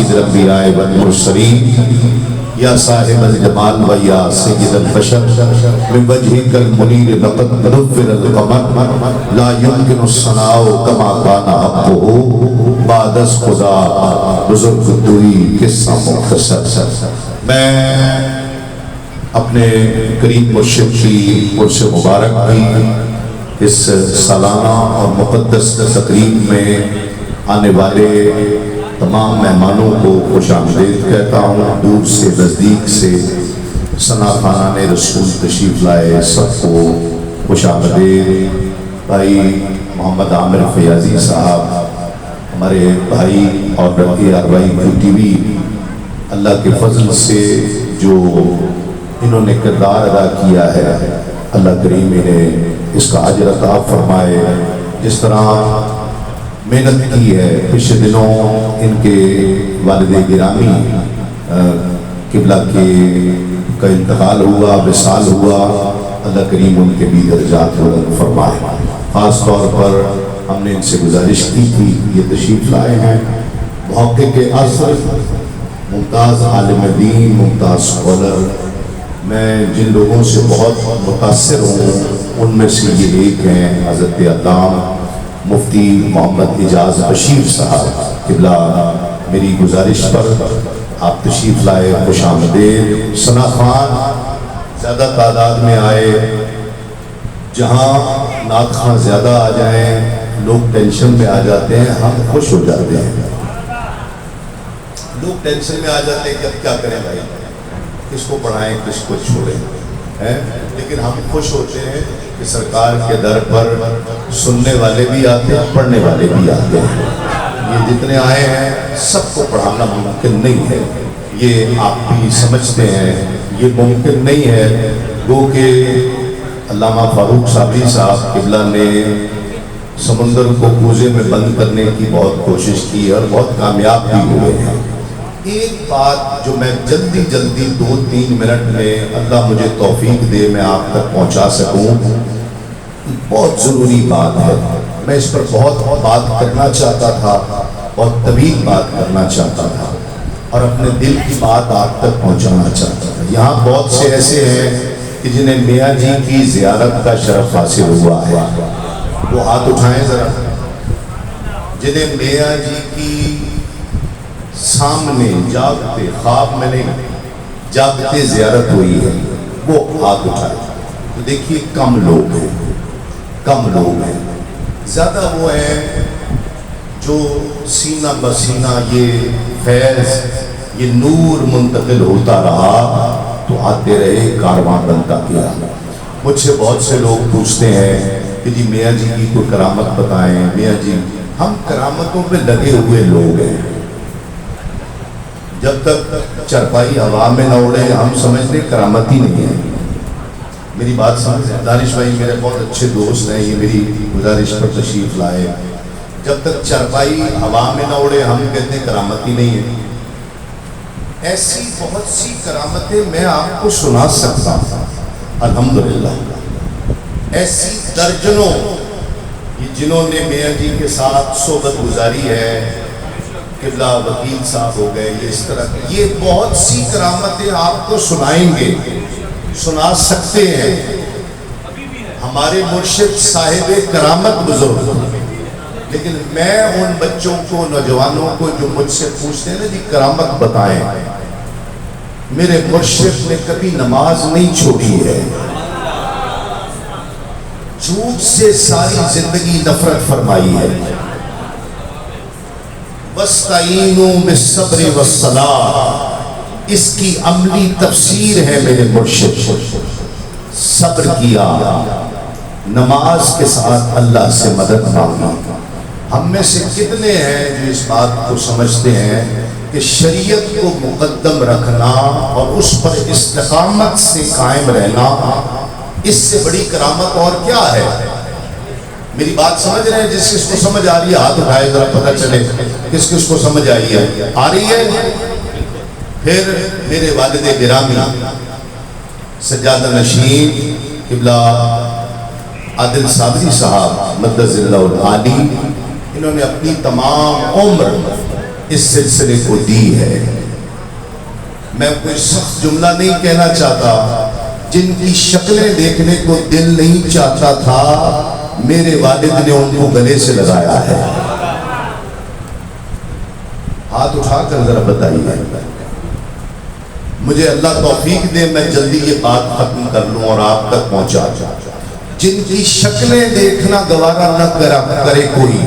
سید الانبیاء والمرسلین یا صاحب الجمال و یا سید البشر من وجهک المنیر لقد نور القمر لا يمكن الثناء كما كان حقه بعد از خدا بزرگ دوئی قصہ مختصر۔ میں اپنے قریب مرشد کی عرس مبارک کی اس سالانہ اور مقدس تقریب میں آنے والے تمام مہمانوں کو خوش آمدید کہتا ہوں، دور سے نزدیک سے ثنا خوانان رسول تشریف لائے سب کو خوش آمدید۔ بھائی محمد عامر فیاضی صاحب ہمارے بھائی اور رفیع اروائی ٹی وی، اللہ کے فضل سے جو انہوں نے کردار ادا کیا ہے اللہ کریم انہیں اس کا اجر عطا فرمائے۔ جس طرح محنت کی ہے، پچھلے دنوں ان کے والد گرامی قبلہ کا انتقال ہوا، وصال ہوا، اللہ کریم ان کے بھی درجات بلند فرمائے۔ خاص طور پر ہم نے ان سے گزارش کی تھی، یہ تشریف لائے ہیں موقع کے عصر، ممتاز عالم دین، ممتاز اسکالر۔ میں جن لوگوں سے بہت متاثر ہوں ان میں سے یہ ایک ہیں حضرت علامہ مفتی محمد اعجاز بشیر صاحب قبلہ۔ میری گزارش پر آپ تشریف لائے، خوش آمدید۔ ثنا خوان زیادہ تعداد میں آئے، جہاں نعت خواں زیادہ آ جائیں لوگ ٹینشن میں آ جاتے ہیں، ہم خوش ہو جاتے ہیں۔ لوگ ٹینشن میں آ جاتے ہیں کہ اب کیا کریں بھائی، کس کو پڑھائیں کس کو چھوڑیں، لیکن ہم خوش ہوتے ہیں کہ سرکار کے در پر سننے والے بھی آتے ہیں، پڑھنے والے بھی آتے ہیں۔ یہ جتنے آئے ہیں سب کو پڑھانا ممکن نہیں ہے، یہ آپ بھی سمجھتے ہیں، یہ ممکن نہیں ہے۔ گو کہ علامہ فاروق صابری صاحب قبلہ نے سمندر کو کوزے میں بند کرنے کی بہت کوشش کی اور بہت کامیاب بھی ہوئے ہیں۔ ایک بات جو میں جلدی 2-3 منٹ میں اللہ مجھے توفیق دے میں آپ تک پہنچا سکوں، بہت ضروری بات ہے۔ میں اس پر بہت بات کرنا چاہتا تھا، بہت طویل بات کرنا چاہتا تھا اور اپنے دل کی بات آپ تک پہنچانا چاہتا تھا۔ یہاں بہت سے ایسے ہیں کہ جنہیں میاں جی کی زیارت کا شرف حاصل ہوا ہے، وہ ہاتھ اٹھائیں ذرا۔ جنہیں میاں جی کی سامنے جاگتے، خواب میں نہیں جاگتے زیارت ہوئی ہے، وہ ہاتھ اٹھائے۔ تو دیکھیے کم لوگ ہیں، کم لوگ ہیں، زیادہ وہ ہیں جو سینہ بسینہ یہ فیض یہ نور منتقل ہوتا رہا تو آتے رہے، کارواں بنتا گیا۔ مجھ سے بہت سے لوگ پوچھتے ہیں کہ جی میاں جی کی کوئی کرامت بتائیں، میاں جی۔ ہم کرامتوں پہ لگے ہوئے لوگ ہیں، جب تک چرپائی ہوا میں نہ اڑے ہم سمجھتے کرامت ہی نہیں ہے۔ میری بات سمجھیں، دانش بھائی میرے بہت اچھے دوست ہیں، یہ میری گزارش پر تشریف لائے۔ جب تک چرپائی ہوا میں نہ اڑے ہم کہتے ہیں کرامت ہی نہیں ہے۔ ایسی بہت سی کرامتیں میں آپ کو سنا سکتا ہوں الحمدللہ، ایسی درجنوں جنہوں نے میاں جی کے ساتھ صحبت گزاری ہے، قبلہ وکیل صاحب ہو گئے، یہ اس طرح کے یہ بہت سی کرامتیں آپ کو سنائیں گے، سنا سکتے ہیں۔ ہمارے مرشد صاحب کرامت بزرگ، لیکن میں ان بچوں کو، نوجوانوں کو جو مجھ سے پوچھتے ہیں نا جی کرامت بتائیں، میرے مرشد نے کبھی نماز نہیں چھوڑی ہے، جھوٹ سے ساری زندگی نفرت فرمائی ہے۔ وَاسْتَعِينُوا بِالصَّبْرِ وَالصَّلَاةِ، اس کی عملی تفسیر ہے میرے مرشد۔ صبر کیا، نماز کے ساتھ اللہ سے مدد مانگی۔ ہم میں سے کتنے ہیں جو اس بات کو سمجھتے ہیں کہ شریعت کو مقدم رکھنا اور اس پر استقامت سے قائم رہنا، اس سے بڑی کرامت اور کیا ہے؟ میری بات سمجھ رہے ہیں؟ جس کس کو سمجھ آ رہی ہے ہاتھ اٹھائے ذرا پتہ چلے کس کس کو سمجھ آئی ہے، آ رہی ہے؟ پھر میرے والد گرامی سجادہ نشین قبلہ عادل صابری صاحب مدد اللہ العالی، انہوں نے اپنی تمام عمر اس سلسلے کو دی ہے۔ میں کوئی سخت جملہ نہیں کہنا چاہتا، جن کی شکلیں دیکھنے کو دل نہیں چاہتا تھا میرے والد نے ان کو گلے سے لگایا ہے۔ ہاتھ اٹھا کر ذرا بتائیے، مجھے اللہ توفیق دے میں جلدی یہ بات ختم کر لوں اور آپ تک پہنچا جا۔ جن کی شکلیں دیکھنا گوارا نہ کرے کوئی،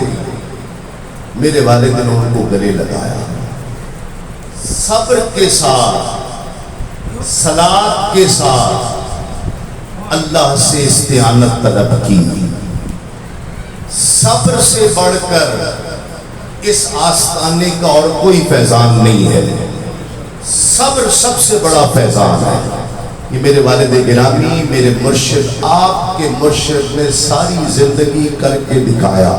میرے والد نے ان کو گلے لگایا، صبر کے ساتھ، صلات کے ساتھ اللہ سے استعانت طلب کی۔ صبر سے بڑھ کر اس آستانے کا اور کوئی فیضان نہیں ہے، صبر سب سے بڑا فیضان ہے۔ یہ میرے والد گرامی، میرے مرشد، آپ کے مرشد نے ساری زندگی کر کے دکھایا۔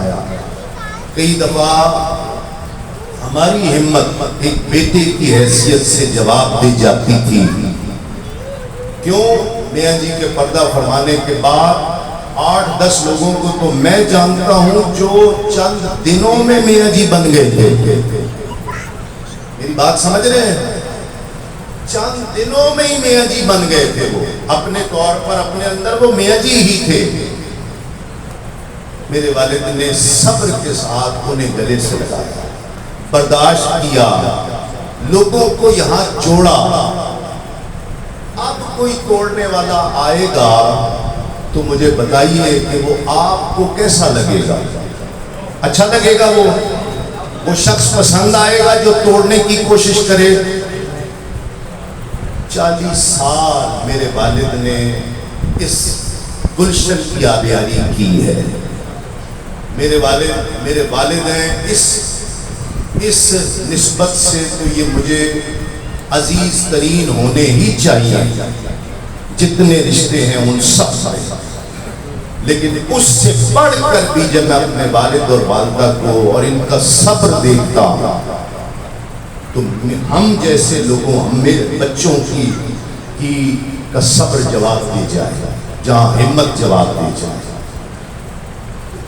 کئی دفعہ ہماری ہمت ایک بیٹے کی حیثیت سے جواب دی جاتی تھی، کیوں؟ میاں جی کے پردہ فرمانے کے بعد 8-10 لوگوں کو تو میں جانتا ہوں جو چند دنوں میں میاں جی بن گئے تھے۔ میری بات سمجھ رہے ہیں؟ چند دنوں میں ہی میاں جی بن گئے تھے، وہ اپنے طور پر اپنے اندر وہ میاں جی ہی تھے۔ میرے والد نے صبر کے ساتھ انہیں گلے سے لگایا، برداشت کیا، لوگوں کو یہاں جوڑا۔ اب کوئی توڑنے والا آئے گا تو مجھے بتائیے کہ وہ آپ کو کیسا لگے گا؟ اچھا لگے گا؟ وہ شخص پسند آئے گا جو توڑنے کی کوشش کرے؟ 40 سال میرے والد نے اس گلشن کی آبیاری کی ہے۔ میرے والد ہیں، اس نسبت سے تو یہ مجھے عزیز ترین ہونے ہی چاہیے، جتنے رشتے ہیں ان سب سے۔ لیکن اس سے بڑھ کر بھی جب میں اپنے والد اور والدہ کو اور ان کا صبر دیکھتا ہوں تو ہم جیسے لوگوں، ہمیں بچوں کا صبر جواب دی جائے، جہاں ہمت جواب دی جائے،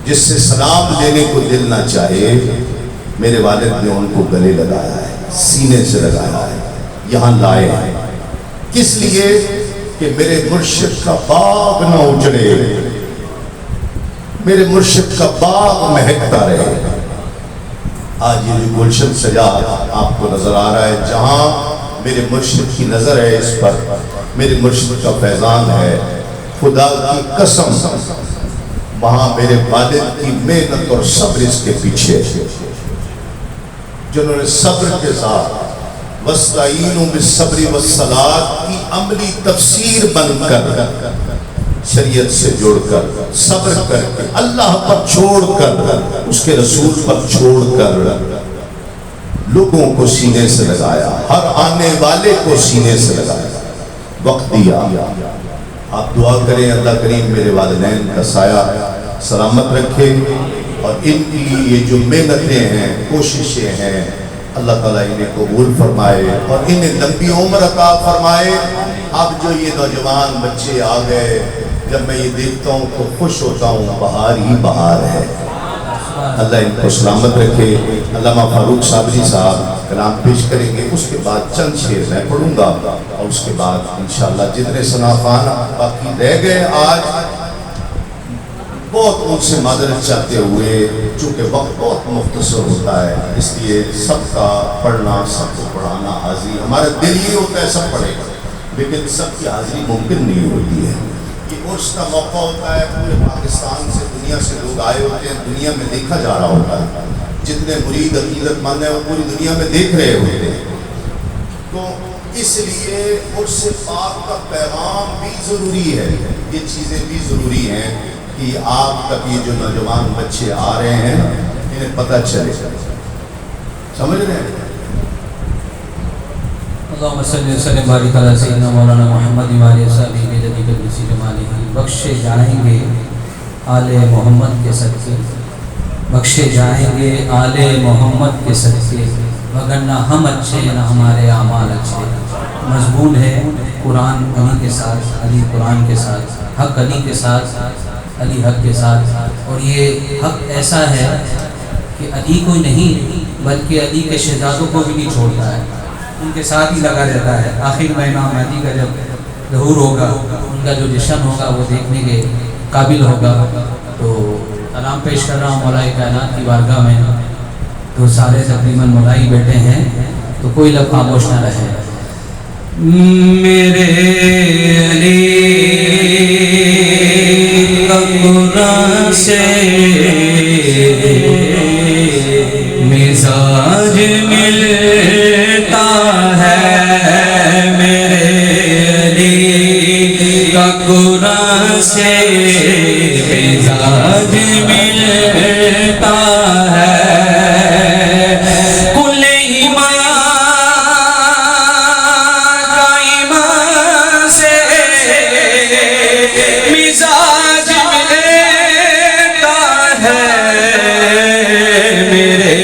جس سے سلام لینے کو دل نہ چاہے، میرے والد نے ان کو گلے لگایا ہے، سینے سے لگایا ہے، یہاں لائے ہیں۔ کس لیے؟ کہ میرے مرشد کا باغ نہ اجڑے، میرے مرشد کا باغ مہکتا رہے۔ آج یہ جو گلشن سجا آپ کو نظر آ رہا ہے، جہاں میرے مرشد کی نظر ہے اس پر، میرے مرشد کا فیضان ہے، خدا کی قسم وہاں میرے والد کی محنت اور صبر اس کے پیچھے، جنہوں نے صبر کے ساتھ وَاسْتَعِينُوا بِالصَّبْرِ وَالصَّلَاةِ کی عملی تفسیر بن کر، شریعت سے جوڑ کر، صبر کر کے، اللہ پر چھوڑ کر، اس کے رسول پر چھوڑ کر، لوگوں کو سینے سے لگایا، ہر آنے والے کو سینے سے لگایا، وقت دیا۔ آپ دعا کریں اللہ کریم میرے والدین کا سایہ سلامت رکھے، اور ان کی یہ جو محنتیں ہیں، کوششیں ہیں، اللہ تعالیٰ انہیں قبول فرمائے اور انہیں لمبی عمر عطا فرمائے۔ اب جو یہ نوجوان بچے آ گئے، جب میں یہ دیکھتا ہوں تو خوش ہوتا ہوں، بہار ہی بہار ہے۔ اللہ ان کو سلامت رکھے۔ علامہ فاروق صابری صاحب کلام پیش کریں گے، اس کے بعد چند شعر میں پڑھوں گا، اور اس کے بعد انشاءاللہ جتنے ثناءخوان باقی رہ گئے آج بہت ان سے معذرت چاہتے ہوئے، چونکہ وقت بہت مختصر ہوتا ہے، اس لیے سب کا پڑھنا، سب کو پڑھانا حاضری، ہمارا دل یہ ہوتا ہے سب پڑھے گا، لیکن سب کی حاضری ممکن نہیں ہوتی ہے۔ یہ عرس کا موقع ہوتا ہے، پورے پاکستان سے، دنیا سے لوگ آئے ہوتے ہیں، دنیا میں دیکھا جا رہا ہوتا ہے، جتنے مرید عقیدت مند ہیں وہ پوری دنیا میں دیکھ رہے ہوتے ہیں، تو اس لیے عرس پاک کا پیغام بھی ضروری ہے، یہ چیزیں بھی ضروری ہیں کہ آپ تک یہ جو نوجوان بچے آ رہے ہیں انہیں پتہ چلے، سمجھ رہے ہیں؟ اللہم صلی وسلم بارک علی سیدنا مولانا محمد وعلی صحابہ جدی قدسی جمالہ، بخشے جائیں گے آل محمد کے صدقے، بخشے جائیں گے آل محمد کے صدقے، وگرنہ ہم اچھے نہ ہمارے اعمال اچھے۔ مضمون ہے قرآن علی کے ساتھ، علی قرآن کے ساتھ، حق علی کے ساتھ، علی حق کے ساتھ، اور یہ حق ایسا ہے کہ علی کوئی نہیں بلکہ علی کے شہزادوں کو بھی نہیں چھوڑتا ہے، ان کے ساتھ ہی لگا رہتا ہے۔ آخر میں امام مہدی کا جب ظہور ہوگا، ان کا جو جشن ہوگا وہ دیکھنے کے قابل ہوگا۔ تو سلام پیش کر رہا ہوں مولا کائنات کی بارگاہ میں، تو سارے تقریباً مولائی بیٹھے ہیں، تو کوئی لب خاموش نہ رہے۔ میرے علی کا قرآن سے مزاج ملتا ہے، میرے علی کا قرآن سے مزاج ملتا ہے۔ کل ایمان کا ایمان سے مزاج ملتا ہے، میرے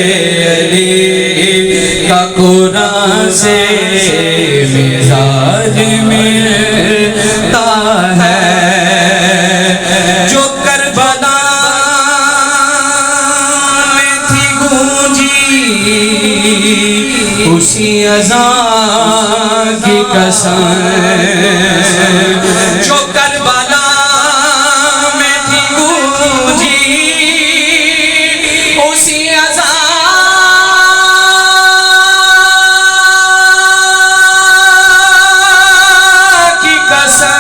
علی کا قرآن سے مزاج ملتا ہے۔ جو کربلا میں تھی گونجی اسی اذان کی قسم، جو کربلا میں تھی گونجی اسی اذان کی قسم،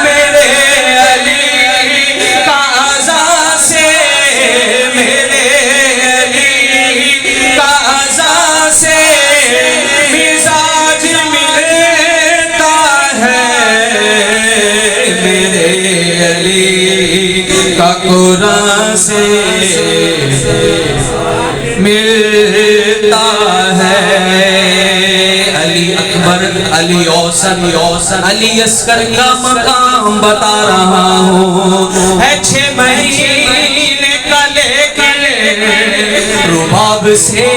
میرے علی کا اذان سے، میرے علی کا اذان سے مزاج ملتا ہے، میرے علی کا قرآن سے ملتا ہے۔ علی اکبر، علی اوسن، علی اصغر کا مقام بتا رہا ہوں، ہے 6 مہینے کا لیکن رباب سے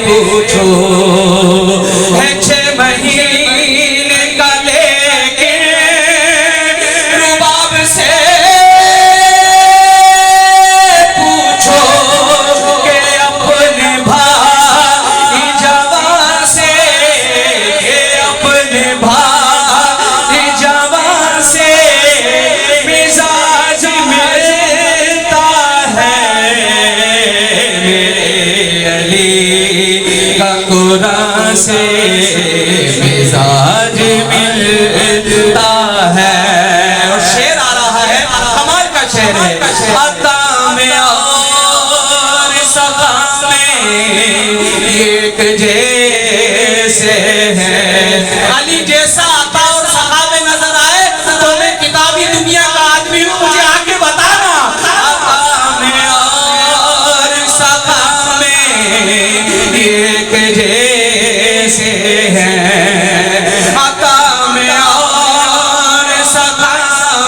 پوچھو، ہے 6 مہینے کا لیکن رباب سے پوچھو کہ اپنے بھائی جوان سے، کہ اپنے بھائی جوان سے مزاج ملتا ہے، میرے علی کا قرآن سے مزاج ملتا ہے۔ اور شعر آ رہا ہے، کمال کا شعر ہے، عطا میں اور سخا میں ایک جیسے ہیں۔ علی جیسا عطا اور سخا میں نظر آئے تو میں کتابی دنیا کا آدمی ہوں، مجھے آگے بتانا۔ عطا میں اور سخا میں ایک جیسے ہیں، عطا میں اور سخا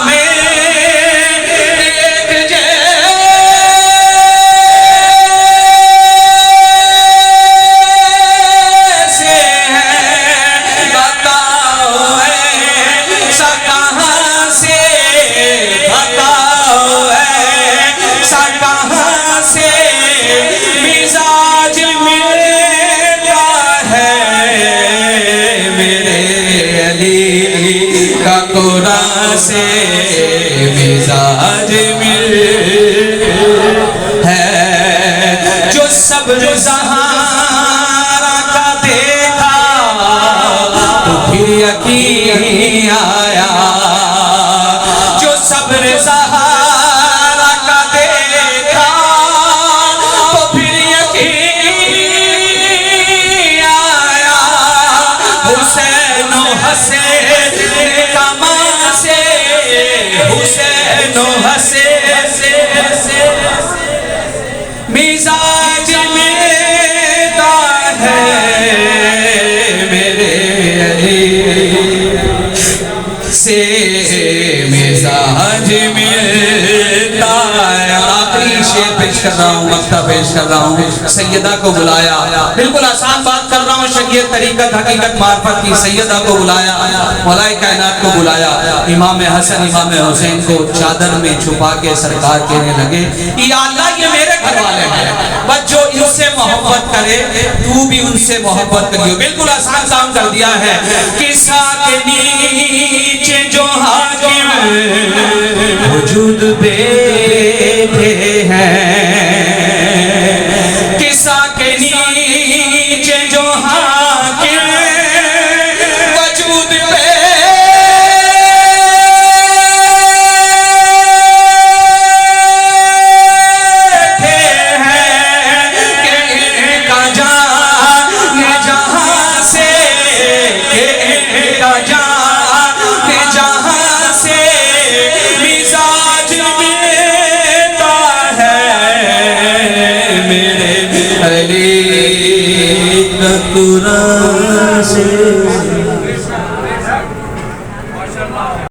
میں ایک جیسے ہیں۔ بتاؤ ایسا کہاں سے، بتاؤ ایسا کہاں سے مزاج ملتا ہے، میرے علی کا قرآن سے مزاج ملتا ہے۔ جو صبر سہارا کا دیکھا تو پھر یقین آیا، جو صبر سہارا کا دیکھا تو پھر یقین آیا۔ حسین و حسین کماں سے، حسین و حسین مزاج ملتا ہے، میرے علی سے مزاج ملتا ہے۔ اور آخری شعر پیش کر رہا ہوں مکتب پیش کر رہا ہوں، سیدہ کو بلایا، بالکل آسان بات کر رہا ہوں، شریعت طریقت حقیقت معرفت کی سیدہ کو بلایا، مولا کائنات کو بلایا، امام حسن امام حسین کو چادر میں چھپا کے سرکار کہنے لگے یا اللہ یہ میرے گھر والے ہیں، بس جو ان سے محبت کرے تو بھی ان سے محبت کریو۔ بالکل آسان کام کر دیا ہے، قصہ کے نیچے جو حاکم